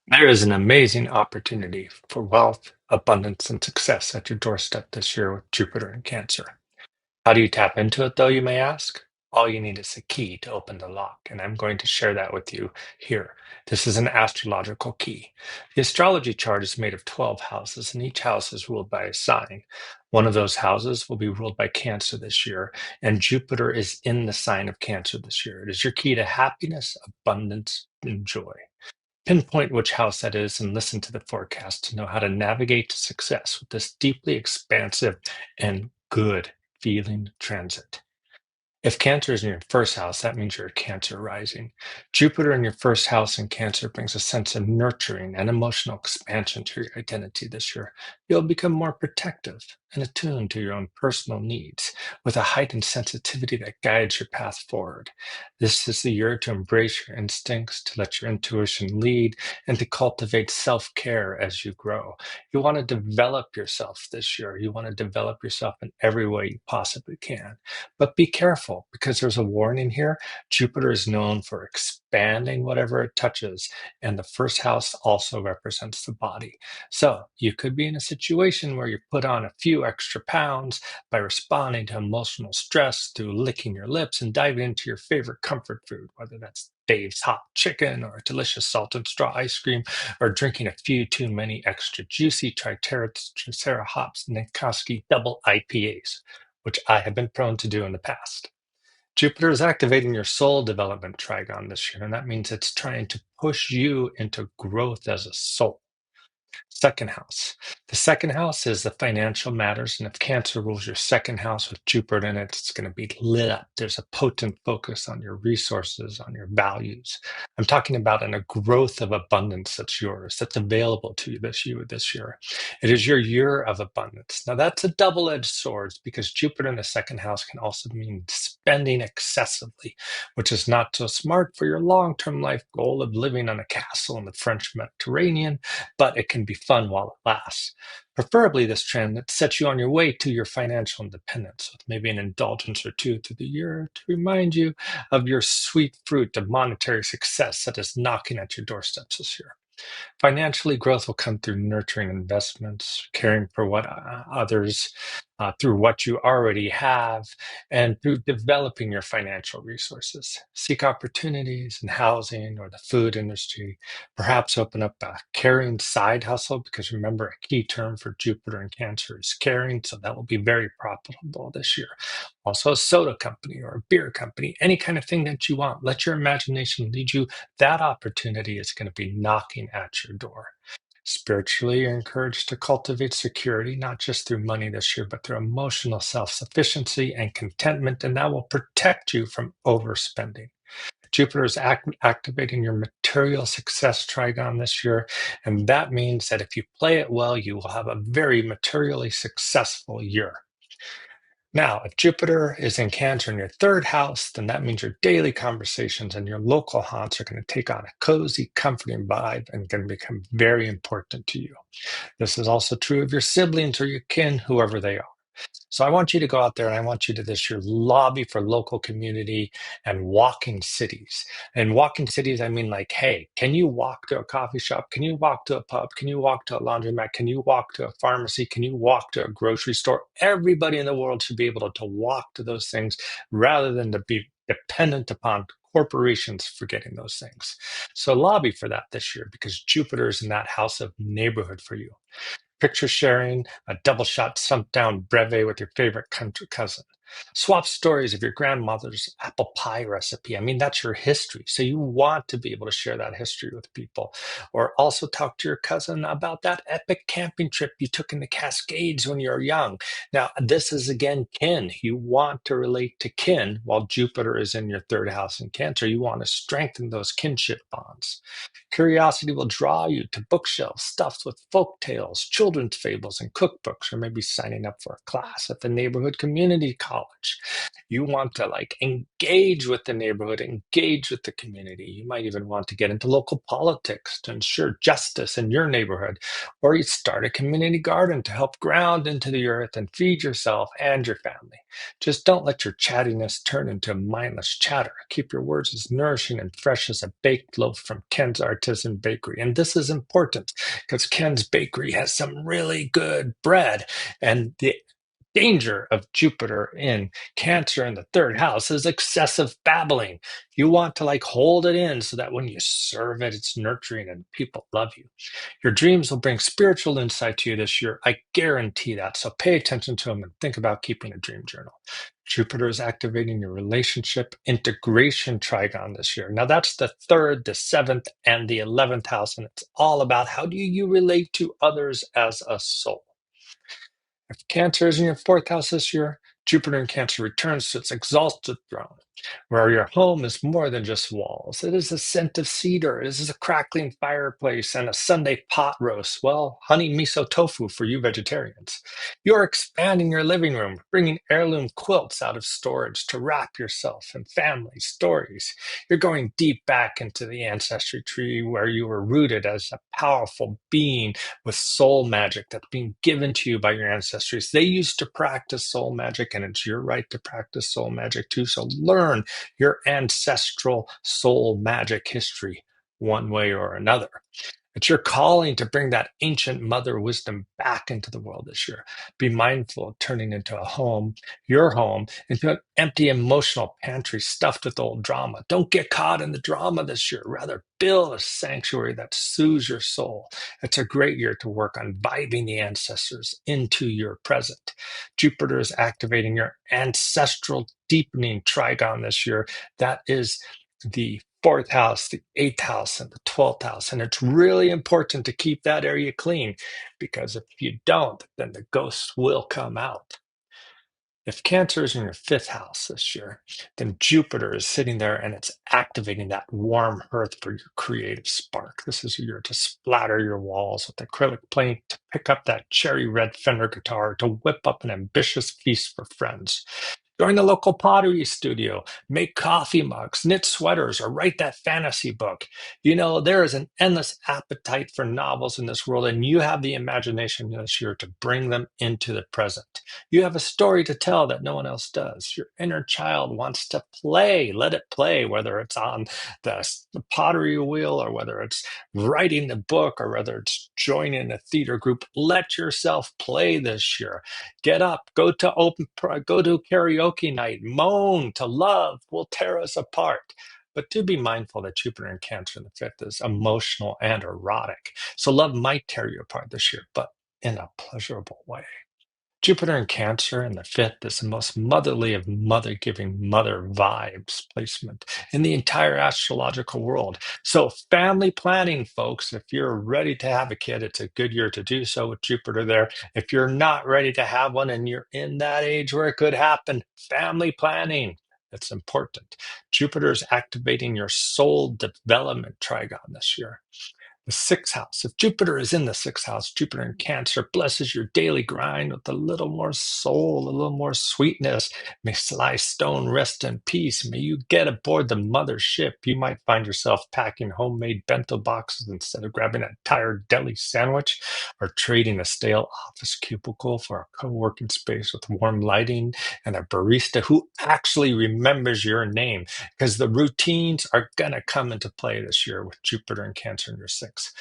There is an amazing opportunity for wealth, abundance, and success at your doorstep this year with Jupiter in Cancer. How do you tap into it, though, you may ask? All you need is a key to open the lock, and I'm going to share that with you here. This is an astrological key. The astrology chart is made of 12 houses, and each house is ruled by a sign. One of those houses will be ruled by Cancer this year, and Jupiter is in the sign of Cancer this year. It is your key to happiness, abundance, and joy. Pinpoint which house that is and listen to the forecast to know how to navigate to success with this deeply expansive and good feeling transit. If Cancer is in your first house, that means you're a Cancer rising. Jupiter in your first house in Cancer brings a sense of nurturing and emotional expansion to your identity this year. You'll become more protective and attuned to your own personal needs with a heightened sensitivity that guides your path forward. This is the year to embrace your instincts, to let your intuition lead, and to cultivate self care as you grow. You want to develop yourself this year. You want to develop yourself in every way you possibly can. But be careful because there's a warning here. Jupiter is known for expanding whatever it touches, and the first house also represents the body. So you could be in a situation where you put on a few extra pounds by responding to emotional stress through licking your lips and diving into your favorite comfort food, whether that's Dave's hot chicken or a delicious salt and straw ice cream, or drinking a few too many extra juicy Tricera hops Ninkasi double IPAs, which I have been prone to do in the past. Jupiter is activating your soul development trigon this year, and that means it's trying to push you into growth as a soul. Second house. The second house is the financial matters, and if Cancer rules your second house with Jupiter in it, it's going to be lit up. There's a potent focus on your resources, on your values. I'm talking about a growth of abundance that's yours, that's available to you this year. It is your year of abundance. Now, that's a double-edged sword because Jupiter in the second house can also mean spending excessively, which is not so smart for your long-term life goal of living on a castle in the French Mediterranean, but it can be fun while it lasts. Preferably this trend that sets you on your way to your financial independence with maybe an indulgence or two through the year to remind you of your sweet fruit of monetary success that is knocking at your doorsteps this year. Financially, growth will come through nurturing investments, caring for what others, through what you already have, and through developing your financial resources. Seek opportunities in housing or the food industry. Perhaps open up a caring side hustle because remember, a key term for Jupiter and Cancer is caring, so that will be very profitable this year. Also, a soda company or a beer company, any kind of thing that you want. Let your imagination lead you. That opportunity is going to be knocking at your door. Spiritually, you're encouraged to cultivate security, not just through money this year, but through emotional self sufficiency and contentment, and that will protect you from overspending. Jupiter is activating your material success trigon this year, and that means that if you play it well, you will have a very materially successful year. Now, if Jupiter is in Cancer in your third house, then that means your daily conversations and your local haunts are going to take on a cozy, comforting vibe and going to become very important to you. This is also true of your siblings or your kin, whoever they are. So I want you to go out there and I want you to this year lobby for local community and walking cities. And walking cities, I mean like, hey, can you walk to a coffee shop? Can you walk to a pub? Can you walk to a laundromat? Can you walk to a pharmacy? Can you walk to a grocery store? Everybody in the world should be able to walk to those things rather than to be dependent upon corporations for getting those things. So lobby for that this year because Jupiter is in that house of neighborhood for you. Picture sharing, a double shot sunk down breve with your favorite country cousin. Swap stories of your grandmother's apple pie recipe. I mean, that's your history. So you want to be able to share that history with people. Or also talk to your cousin about that epic camping trip you took in the Cascades when you were young. Now, this is again kin. You want to relate to kin while Jupiter is in your third house in Cancer. You want to strengthen those kinship bonds. Curiosity will draw you to bookshelves stuffed with folk tales, children's fables, and cookbooks, or maybe signing up for a class at the neighborhood community college. You want to engage with the neighborhood, engage with the community. You might even want to get into local politics to ensure justice in your neighborhood, or you start a community garden to help ground into the earth and feed yourself and your family. Just don't let your chattiness turn into mindless chatter. Keep your words as nourishing and fresh as a baked loaf from Ken's artisan bakery. And this is important because Ken's Bakery has some really good bread. And the danger of Jupiter in Cancer in the third house is excessive babbling. You want to like hold it in so that when you serve it, it's nurturing and people love you. Your dreams will bring spiritual insight to you this year. I guarantee that. So pay attention to them and think about keeping a dream journal. Jupiter is activating your relationship integration trigon this year. Now, that's the third, the seventh, and the 11th house. And it's all about how do you relate to others as a soul. If Cancer is in your fourth house this year, Jupiter in Cancer returns to its exalted throne, where your home is more than just walls. It is a scent of cedar, it is a crackling fireplace, and a Sunday pot roast. Well, honey miso tofu for you vegetarians. You're expanding your living room, bringing heirloom quilts out of storage to wrap yourself in family stories. You're going deep back into the ancestry tree where you were rooted as a powerful being with soul magic that's being given to you by your ancestors. They used to practice soul magic, and it's your right to practice soul magic too. So learn your ancestral soul magic history one way or another. It's your calling to bring that ancient mother wisdom back into the world this year. Be mindful of turning into your home, into an empty emotional pantry stuffed with old drama. Don't get caught in the drama this year. Rather, build a sanctuary that soothes your soul. It's a great year to work on vibing the ancestors into your present. Jupiter is activating your ancestral deepening trigon this year. That is the fourth house, the eighth house, and the 12th house. And it's really important to keep that area clean because if you don't, then the ghosts will come out. If Cancer is in your fifth house this year, then Jupiter is sitting there and it's activating that warm hearth for your creative spark. This is a year to splatter your walls with acrylic paint, to pick up that cherry red Fender guitar, to whip up an ambitious feast for friends. Join the local pottery studio, make coffee mugs, knit sweaters, or write that fantasy book. You know, there is an endless appetite for novels in this world, and you have the imagination this year to bring them into the present. You have a story to tell that no one else does. Your inner child wants to play. Let it play, whether it's on the pottery wheel or whether it's writing the book or whether it's joining a theater group. Let yourself play this year. Get up, go to karaoke night, moan to love will tear us apart. But do be mindful that Jupiter in Cancer in the fifth is emotional and erotic. So love might tear you apart this year, but in a pleasurable way. Jupiter in Cancer in the fifth is the most motherly of mother giving mother vibes placement in the entire astrological world. So, family planning, folks, if you're ready to have a kid, it's a good year to do so with Jupiter there. If you're not ready to have one and you're in that age where it could happen, family planning. It's important. Jupiter is activating your soul development trigon this year. The sixth house. If Jupiter is in the sixth house, Jupiter in Cancer blesses your daily grind with a little more soul, a little more sweetness. May Sly Stone rest in peace. May you get aboard the mothership. You might find yourself packing homemade bento boxes instead of grabbing a tired deli sandwich or trading a stale office cubicle for a co-working space with warm lighting and a barista who actually remembers your name because the routines are going to come into play this year with Jupiter and Cancer in your sixth.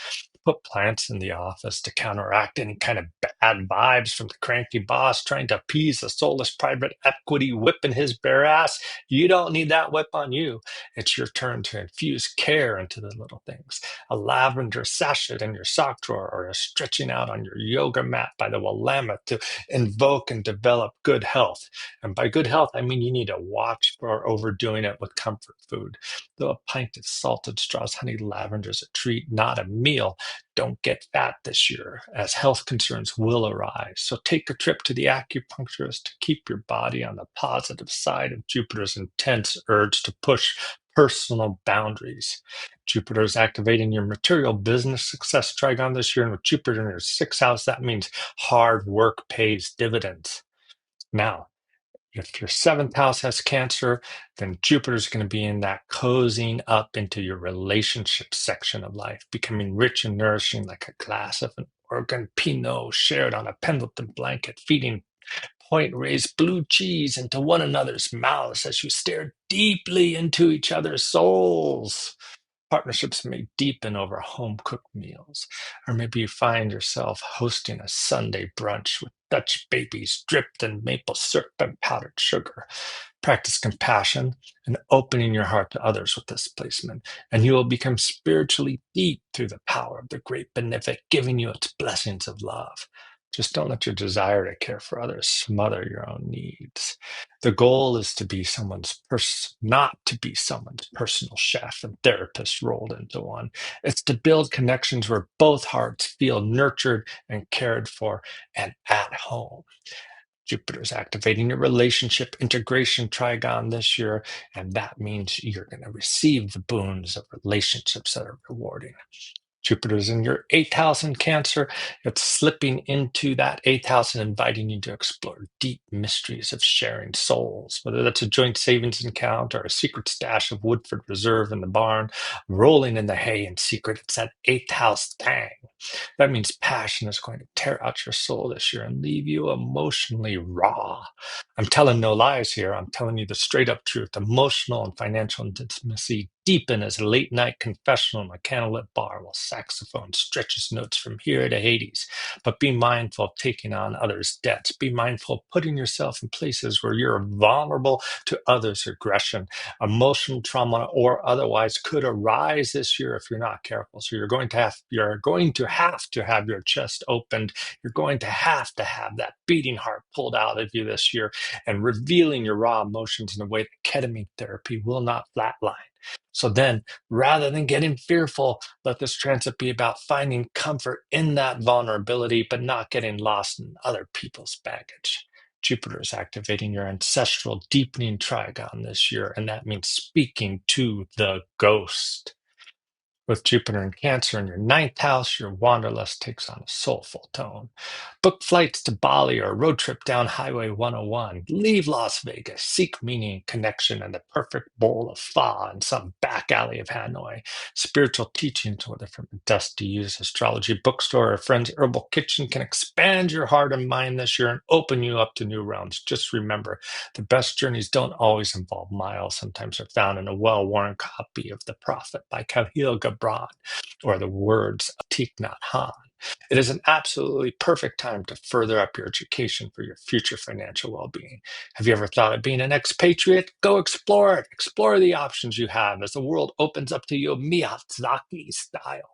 Put plants in the office to counteract any kind of bad vibes from the cranky boss trying to appease the soulless private equity whipping his bare ass. You don't need that whip on you. It's your turn to infuse care into the little things. A lavender sachet in your sock drawer or a stretching out on your yoga mat by the Willamette to invoke and develop good health. And by good health, I mean you need to watch for overdoing it with comfort food. Though a pint of salted straws honey lavender is a treat, not a meal. Don't get fat this year, as health concerns will arise. So take a trip to the acupuncturist to keep your body on the positive side of Jupiter's intense urge to push personal boundaries. Jupiter is activating your material business success trigon this year, and with Jupiter in your sixth house, that means hard work pays dividends. Now, if your seventh house has Cancer, then Jupiter's going to be in that cozying up into your relationship section of life, becoming rich and nourishing like a glass of an Oregon Pinot shared on a Pendleton blanket, feeding point raised blue cheese into one another's mouths as you stare deeply into each other's souls. Partnerships may deepen over home cooked meals. Or maybe you find yourself hosting a Sunday brunch with Dutch babies dripped in maple syrup and powdered sugar. Practice compassion and opening your heart to others with this placement, and you will become spiritually deep through the power of the great benefic, giving you its blessings of love. Just don't let your desire to care for others smother your own needs. The goal is to be not to be someone's personal chef and therapist rolled into one. It's to build connections where both hearts feel nurtured and cared for and at home. Jupiter's activating your relationship integration trigon this year, and that means you're going to receive the boons of relationships that are rewarding. Jupiter's in your eighth house in Cancer. It's slipping into that eighth house and inviting you to explore deep mysteries of sharing souls, whether that's a joint savings account or a secret stash of Woodford Reserve in the barn, rolling in the hay in secret. It's that eighth house thing. That means passion is going to tear out your soul this year and leave you emotionally raw. I'm telling no lies here. I'm telling you the straight up truth. Emotional and financial intimacy deepen as a late night confessional in a candlelit bar while saxophone stretches notes from here to Hades. But be mindful of taking on others' debts. Be mindful of putting yourself in places where you're vulnerable to others' aggression. Emotional trauma or otherwise could arise this year if you're not careful. So you're going to have your chest opened. You're going to have that beating heart pulled out of you this year and revealing your raw emotions in a way that ketamine therapy will not flatline. So then, rather than getting fearful, let this transit be about finding comfort in that vulnerability, but not getting lost in other people's baggage. Jupiter is activating your ancestral deepening trigon this year, and that means speaking to the ghost. With Jupiter in Cancer in your ninth house, your wanderlust takes on a soulful tone. Book flights to Bali or a road trip down Highway 101. Leave Las Vegas. Seek meaning, connection, and the perfect bowl of pho in some back alley of Hanoi. Spiritual teachings, whether from a dusty used astrology bookstore or a friend's herbal kitchen, can expand your heart and mind this year and open you up to new realms. Just remember, the best journeys don't always involve miles. Sometimes they're found in a well-worn copy of The Prophet by Khalil Gibran or the words of Thich Nhat Hanh. It is an absolutely perfect time to further up your education for your future financial well-being. Have you ever thought of being an expatriate? Go explore it. Explore the options you have as the world opens up to you Miyazaki style.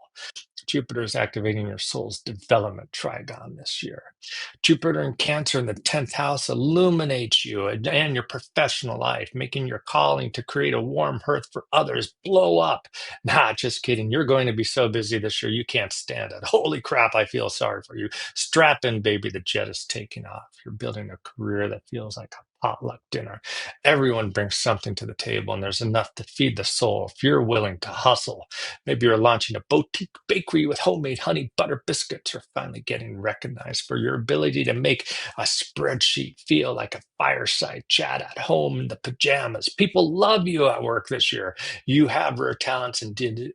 Jupiter is activating your soul's development trigon this year. Jupiter in Cancer in the 10th house illuminates you and your professional life, making your calling to create a warm hearth for others blow up. Nah, just kidding. You're going to be so busy this year, you can't stand it. Holy crap, I feel sorry for you. Strap in, baby. The jet is taking off. You're building a career that feels like a potluck dinner. Everyone brings something to the table, and there's enough to feed the soul if you're willing to hustle. Maybe you're launching a boutique bakery with homemade honey butter biscuits, or finally getting recognized for your ability to make a spreadsheet feel like a fireside chat at home in the pajamas. People love you at work this year. You have rare talents indeed,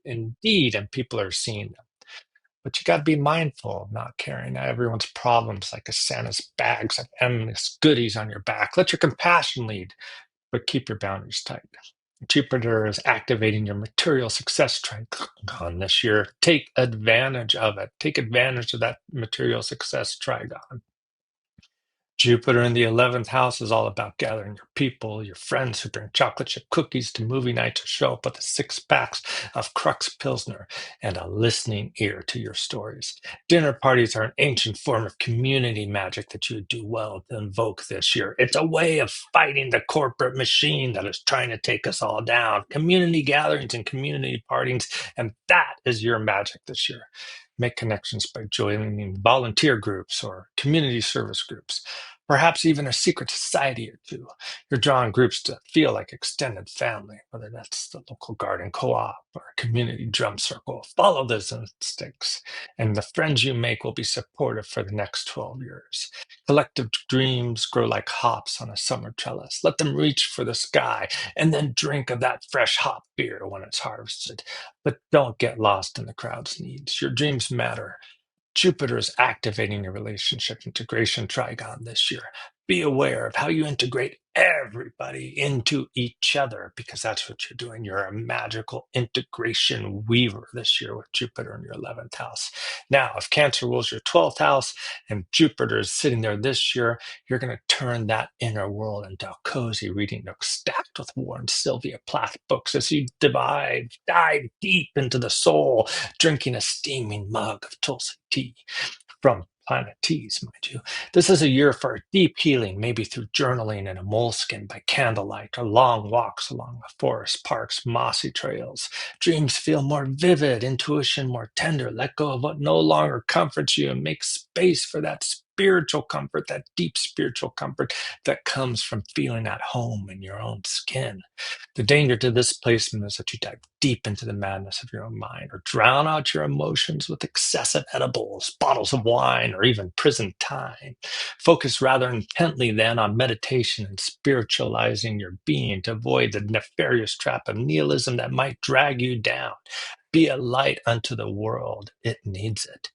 and people are seeing them. But you got to be mindful of not carrying everyone's problems like a Santa's bags of endless goodies on your back. Let your compassion lead, but keep your boundaries tight. Jupiter is activating your material success trigon this year. Take advantage of it. Take advantage of that material success trigon. Jupiter in the 11th house is all about gathering your people, your friends who bring chocolate chip cookies to movie nights or show up with a six packs of Crux Pilsner and a listening ear to your stories. Dinner parties are an ancient form of community magic that you would do well to invoke this year. It's a way of fighting the corporate machine that is trying to take us all down. Community gatherings and community parties, and that is your magic this year. Make connections by joining volunteer groups or community service groups, perhaps even a secret society or two. You're drawing groups to feel like extended family, whether that's the local garden co-op or a community drum circle. Follow those instincts, and the friends you make will be supportive for the next 12 years. Collective dreams grow like hops on a summer trellis. Let them reach for the sky and then drink of that fresh hop beer when it's harvested. But don't get lost in the crowd's needs. Your dreams matter. Jupiter is activating your relationship integration trigon this year. Be aware of how you integrate everybody into each other because that's what you're doing. You're a magical integration weaver this year with Jupiter in your 11th house. Now, if Cancer rules your 12th house and Jupiter is sitting there this year, you're going to turn that inner world into a cozy reading nook stacked with warm Sylvia Plath books as you dive deep into the soul, drinking a steaming mug of Tulsi tea from Planet Teas, mind you. This is a year for deep healing, maybe through journaling in a moleskin by candlelight or long walks along the forest parks, mossy trails. Dreams feel more vivid, intuition more tender. Let go of what no longer comforts you and make space for that spiritual comfort, that deep spiritual comfort that comes from feeling at home in your own skin. The danger to this placement is that you dive deep into the madness of your own mind or drown out your emotions with excessive edibles, bottles of wine, or even prison time. Focus rather intently then on meditation and spiritualizing your being to avoid the nefarious trap of nihilism that might drag you down. Be a light unto the world. It needs it.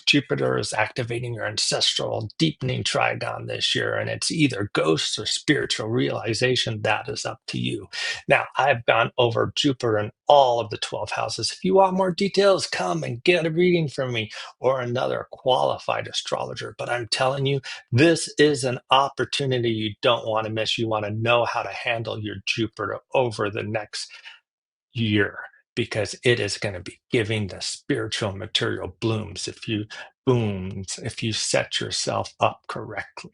Jupiter is activating your ancestral deepening trigon this year, and it's either ghosts or spiritual realization. That is up to you. Now, I've gone over Jupiter in all of the 12 houses. If you want more details, come and get a reading from me or another qualified astrologer. But I'm telling you, this is an opportunity you don't want to miss. You want to know how to handle your Jupiter over the next year because it is going to be giving the spiritual material blooms if you set yourself up correctly.